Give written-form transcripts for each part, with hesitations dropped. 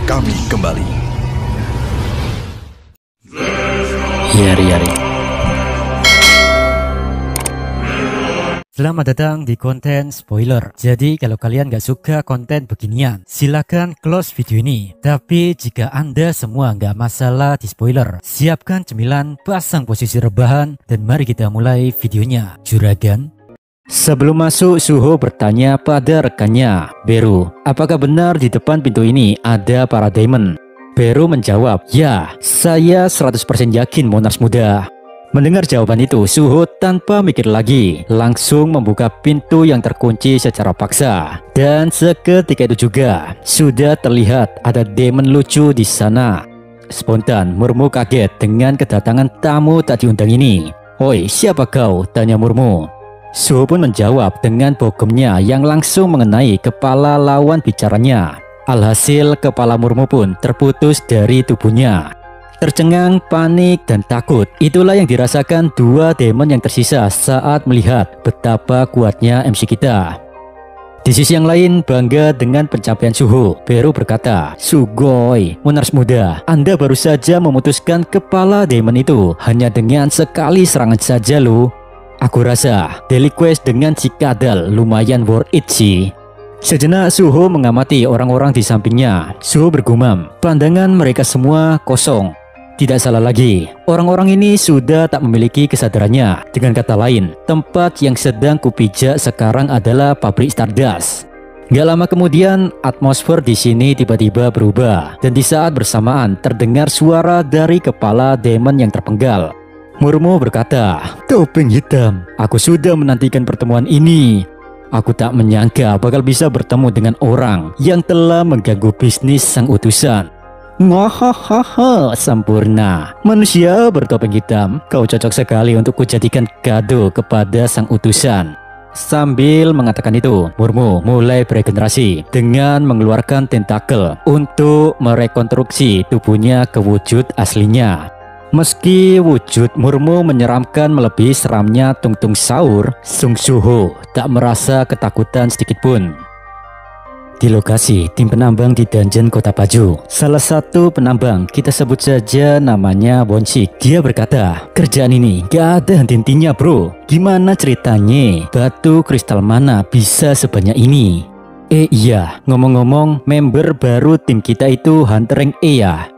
kami kembali. Yari. Selamat datang di konten spoiler. Jadi kalau kalian gak suka konten beginian, silakan close video ini. Tapi jika Anda semua gak masalah di spoiler, siapkan cemilan, pasang posisi rebahan, dan mari kita mulai videonya. Juragan. Sebelum masuk, Suho bertanya pada rekannya, Beru, apakah benar di depan pintu ini ada para demon? Beru menjawab, ya, saya 100% yakin Monars muda. Mendengar jawaban itu, Suho tanpa mikir lagi langsung membuka pintu yang terkunci secara paksa. Dan seketika itu juga sudah terlihat ada demon lucu di sana. Spontan Murmu kaget dengan kedatangan tamu tak diundang ini. "Oi, siapa kau?" tanya Murmu. Suho pun menjawab dengan bogomnya yang langsung mengenai kepala lawan bicaranya. Alhasil kepala Murmu pun terputus dari tubuhnya. Tercengang, panik, dan takut, itulah yang dirasakan dua demon yang tersisa saat melihat betapa kuatnya MC kita. Di sisi yang lain, bangga dengan pencapaian Suho, Beru berkata, "Sugoi, Monars muda, Anda baru saja memutuskan kepala demon itu hanya dengan sekali serangan saja loh. Aku rasa daily quest dengan Cikadal lumayan worth it sih." Sejenak Suho mengamati orang-orang di sampingnya. Suho bergumam, pandangan mereka semua kosong. Tidak salah lagi, orang-orang ini sudah tak memiliki kesadarannya. Dengan kata lain, tempat yang sedang kupijak sekarang adalah pabrik Stardust. Gak lama kemudian, atmosfer di sini tiba-tiba berubah. Dan di saat bersamaan terdengar suara dari kepala demon yang terpenggal. Murmu berkata, "Topeng hitam, aku sudah menantikan pertemuan ini. Aku tak menyangka bakal bisa bertemu dengan orang yang telah mengganggu bisnis sang utusan." "Ngahahaha, sempurna. Manusia bertopeng hitam, kau cocok sekali untuk kujadikan kado kepada sang utusan." Sambil mengatakan itu, Murmu mulai beregenerasi dengan mengeluarkan tentakel untuk merekonstruksi tubuhnya ke wujud aslinya. Meski wujud Murmu menyeramkan melebihi seramnya Tungtung Saur, Sung Suho tak merasa ketakutan sedikitpun. Di lokasi tim penambang di dungeon Kota Baju, salah satu penambang, kita sebut saja namanya Wonsik, dia berkata, "Kerjaan ini gak ada henti-hentinya bro. Gimana ceritanya batu kristal mana bisa sebanyak ini? Iya, ngomong-ngomong, member baru tim kita itu Hunter Rank E ya?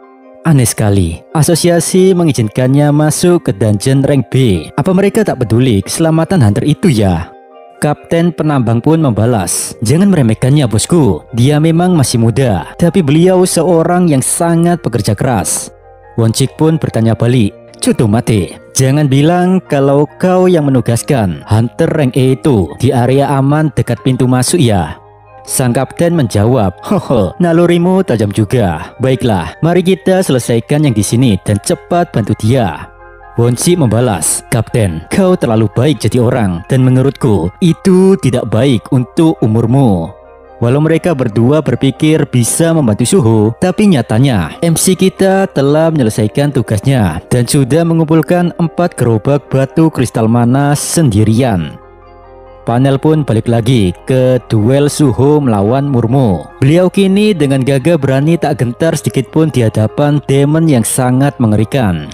Aneh sekali, asosiasi mengizinkannya masuk ke dungeon rank B. Apa mereka tak peduli keselamatan Hunter itu ya?" Kapten penambang pun membalas, "Jangan meremehkannya bosku, dia memang masih muda, tapi beliau seorang yang sangat pekerja keras." Wonchik pun bertanya balik, "Cuto mate, jangan bilang kalau kau yang menugaskan Hunter rank E itu di area aman dekat pintu masuk ya?" Sang kapten menjawab, "Hoho, nalurimu tajam juga. Baiklah, mari kita selesaikan yang di sini dan cepat bantu dia." Wonsi membalas, "Kapten, kau terlalu baik jadi orang dan menurutku itu tidak baik untuk umurmu." Walau mereka berdua berpikir bisa membantu Suho, tapi nyatanya MC kita telah menyelesaikan tugasnya dan sudah mengumpulkan 4 gerobak batu kristal mana sendirian. Panel pun balik lagi ke duel Suho melawan Murmu. Beliau kini dengan gagah berani tak gentar sedikitpun di hadapan demon yang sangat mengerikan.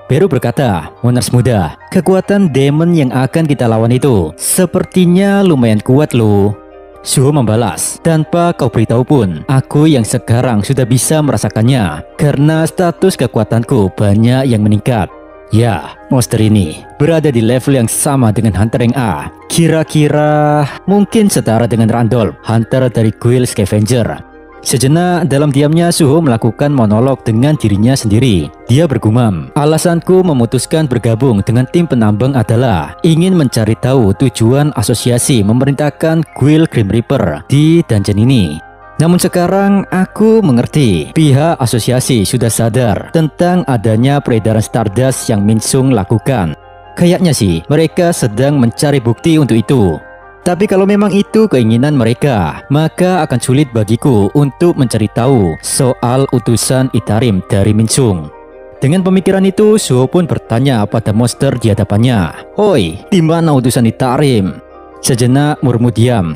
Beru berkata, "Monars muda, kekuatan demon yang akan kita lawan itu sepertinya lumayan kuat loh." Suho membalas, "Tanpa kau beritahu pun, aku yang sekarang sudah bisa merasakannya karena status kekuatanku banyak yang meningkat. Ya, monster ini berada di level yang sama dengan Hunter yang A. Kira-kira mungkin setara dengan Randolph, Hunter dari Guild Scavenger." Sejenak dalam diamnya Suho melakukan monolog dengan dirinya sendiri. Dia bergumam, "Alasanku memutuskan bergabung dengan tim penambang adalah ingin mencari tahu tujuan asosiasi memerintahkan Guild Grim Reaper di dungeon ini. Namun sekarang aku mengerti pihak asosiasi sudah sadar tentang adanya peredaran Stardust yang Minsung lakukan. Kayaknya sih mereka sedang mencari bukti untuk itu. Tapi kalau memang itu keinginan mereka, maka akan sulit bagiku untuk mencari tahu soal utusan Itarim dari Minsung." Dengan pemikiran itu, Suho pun bertanya pada monster di hadapannya, "Hoi, di mana utusan Itarim?" Sejenak Murmu diam.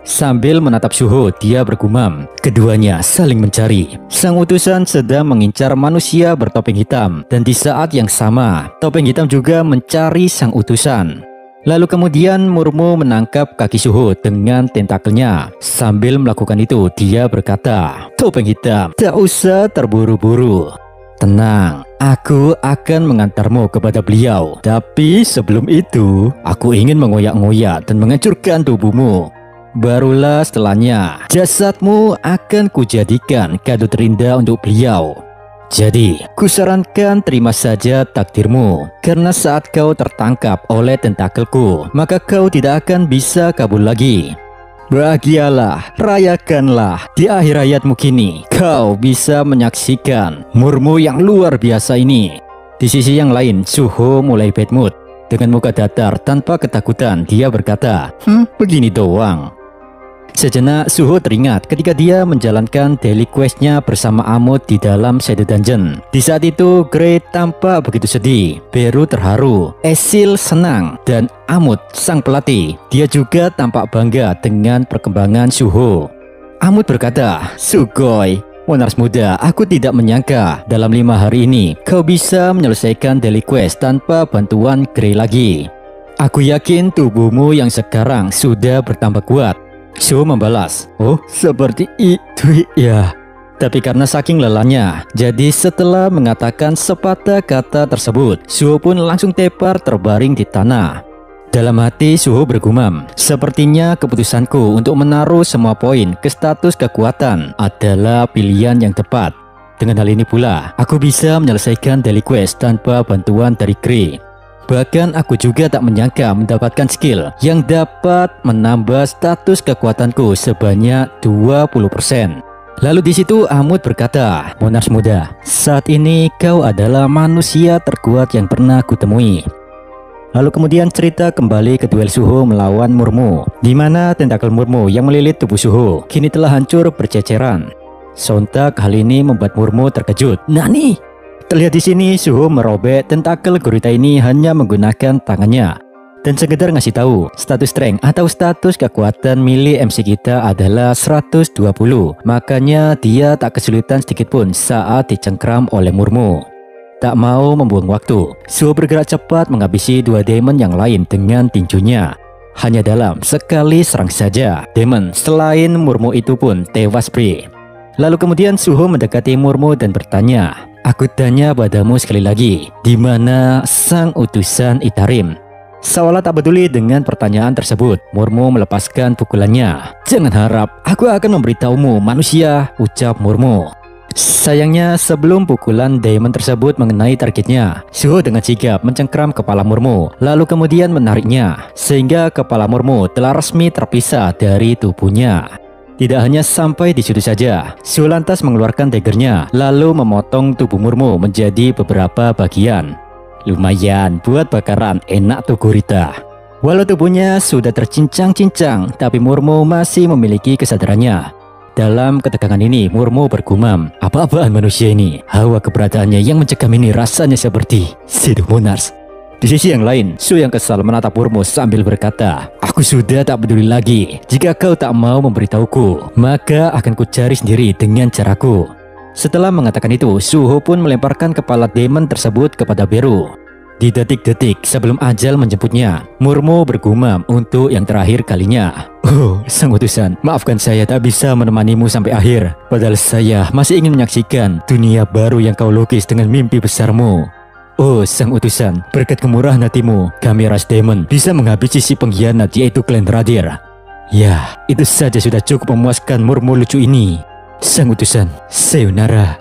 Sambil menatap Suho, dia bergumam. Keduanya saling mencari. Sang utusan sedang mengincar manusia bertopeng hitam, dan di saat yang sama, topeng hitam juga mencari sang utusan. Lalu kemudian Murmu menangkap kaki Suho dengan tentakelnya. Sambil melakukan itu, dia berkata, "Topeng hitam, tak usah terburu-buru. Tenang, aku akan mengantarmu kepada beliau. Tapi sebelum itu, aku ingin mengoyak-ngoyak dan menghancurkan tubuhmu. Barulah setelahnya, jasadmu akan kujadikan kado terindah untuk beliau. Jadi, kusarankan terima saja takdirmu. Karena saat kau tertangkap oleh tentakelku, maka kau tidak akan bisa kabur lagi. Bahagialah, rayakanlah. Di akhir hayatmu kini, kau bisa menyaksikan Murmu yang luar biasa ini." Di sisi yang lain, Suho mulai bad mood. Dengan muka datar tanpa ketakutan, dia berkata, begini doang." Sejenak Suho teringat ketika dia menjalankan daily questnya bersama Amut di dalam Shadow Dungeon. Di saat itu Grey tampak begitu sedih, Beru terharu, Esil senang, dan Amut sang pelatih, dia juga tampak bangga dengan perkembangan Suho. Amut berkata, "Sugoi, Monars muda, aku tidak menyangka dalam 5 hari ini kau bisa menyelesaikan daily quest tanpa bantuan Grey lagi. Aku yakin tubuhmu yang sekarang sudah bertambah kuat." Suho membalas, "Oh, seperti itu ya." Tapi karena saking lelahnya, jadi setelah mengatakan sepatah kata tersebut, Suho pun langsung tepar terbaring di tanah. Dalam hati Suho bergumam, "Sepertinya keputusanku untuk menaruh semua poin ke status kekuatan adalah pilihan yang tepat. Dengan hal ini pula, aku bisa menyelesaikan daily quest tanpa bantuan dari Grey. Bahkan aku juga tak menyangka mendapatkan skill yang dapat menambah status kekuatanku sebanyak 20%. Lalu di situ Amut berkata, "Monars muda, saat ini kau adalah manusia terkuat yang pernah kutemui." Lalu kemudian cerita kembali ke duel Suho melawan Murmu, di mana tentakel Murmu yang melilit tubuh Suho kini telah hancur berceceran. Sontak hal ini membuat Murmu terkejut. "Nani?" Terlihat di sini Suho merobek tentakel gurita ini hanya menggunakan tangannya dan sekedar ngasih tahu status strength atau status kekuatan milik MC kita adalah 120. Makanya dia tak kesulitan sedikit pun saat dicengkram oleh Murmu. Tak mau membuang waktu, Suho bergerak cepat menghabisi 2 demon yang lain dengan tinjunya. Hanya dalam sekali serang saja, demon selain Murmu itu pun tewas pri. Lalu kemudian Suho mendekati Murmu dan bertanya, "Aku tanya padamu sekali lagi, di mana sang utusan Itarim?" Seolah tak peduli dengan pertanyaan tersebut, Murmu melepaskan pukulannya. "Jangan harap aku akan memberitahumu, manusia," ucap Murmu. Sayangnya sebelum pukulan Demon tersebut mengenai targetnya, Suho dengan sigap mencengkram kepala Murmu, lalu kemudian menariknya, sehingga kepala Murmu telah resmi terpisah dari tubuhnya. Tidak hanya sampai di situ saja, Suho lantas mengeluarkan daggernya, lalu memotong tubuh Murmu menjadi beberapa bagian. Lumayan buat bakaran, enak tuh gurita. Walau tubuhnya sudah tercincang-cincang, tapi Murmu masih memiliki kesadarannya. Dalam ketegangan ini, Murmu bergumam, "Apa-apaan manusia ini? Hawa keberadaannya yang mencekam ini rasanya seperti Shadow Monars." Di sisi yang lain, Su yang kesal menatap Murmu sambil berkata, "Aku sudah tak peduli lagi. Jika kau tak mau memberitahuku, maka akan kucari sendiri dengan caraku." Setelah mengatakan itu, Suho pun melemparkan kepala demon tersebut kepada Beru. Di detik-detik sebelum ajal menjemputnya, Murmu bergumam untuk yang terakhir kalinya, "Oh, sang utusan, maafkan saya tak bisa menemanimu sampai akhir. Padahal saya masih ingin menyaksikan dunia baru yang kau lukis dengan mimpi besarmu. Oh, sang utusan, berkat kemurahan hatimu, kami Ras Demon bisa menghabisi si pengkhianat yaitu klan Radir." Ya, itu saja sudah cukup memuaskan Murmu lucu ini. Sang utusan, sayonara.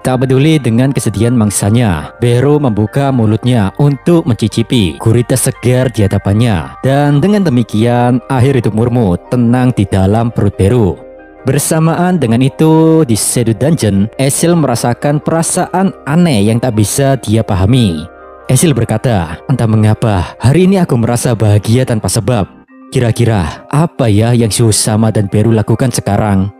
Tak peduli dengan kesedihan mangsanya, Beru membuka mulutnya untuk mencicipi gurita segar di hadapannya. Dan dengan demikian, akhir hidup Murmu tenang di dalam perut Beru. Bersamaan dengan itu, di Shadow Dungeon, Esil merasakan perasaan aneh yang tak bisa dia pahami. Esil berkata, "Entah mengapa, hari ini aku merasa bahagia tanpa sebab. Kira-kira apa ya yang Susama dan Beru lakukan sekarang?"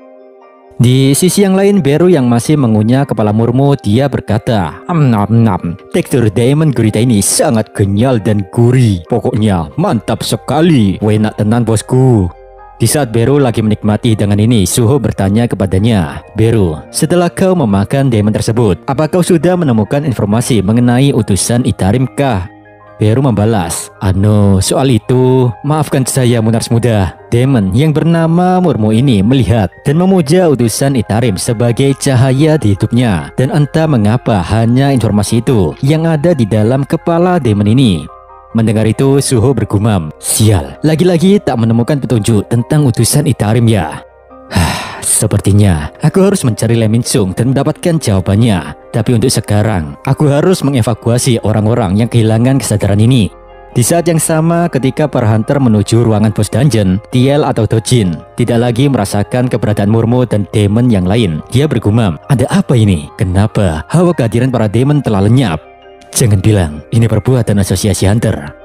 Di sisi yang lain, Beru yang masih mengunyah kepala Murmu, dia berkata, "Nam, tekstur diamond gurita ini sangat kenyal dan gurih. Pokoknya mantap sekali. Enak tenan bosku." Di saat Beru lagi menikmati hidangan ini, Suho bertanya kepadanya, "Beru, setelah kau memakan demon tersebut, apa kau sudah menemukan informasi mengenai utusan Itarim kah?" Beru membalas, soal itu, maafkan saya Monars muda. Demon yang bernama Murmu ini melihat dan memuja utusan Itarim sebagai cahaya di hidupnya. Dan entah mengapa hanya informasi itu yang ada di dalam kepala demon ini." Mendengar itu, Suho bergumam, "Sial, lagi-lagi tak menemukan petunjuk tentang utusan Itarim ya." Sepertinya aku harus mencari Lee Min Sung dan mendapatkan jawabannya. Tapi untuk sekarang, aku harus mengevakuasi orang-orang yang kehilangan kesadaran ini. Di saat yang sama, ketika para hunter menuju ruangan bos dungeon, Tiel atau Dojin tidak lagi merasakan keberadaan Murmu dan demon yang lain. Dia bergumam, "Ada apa ini? Kenapa hawa kehadiran para demon telah lenyap? Jangan bilang ini perbuatan asosiasi hunter."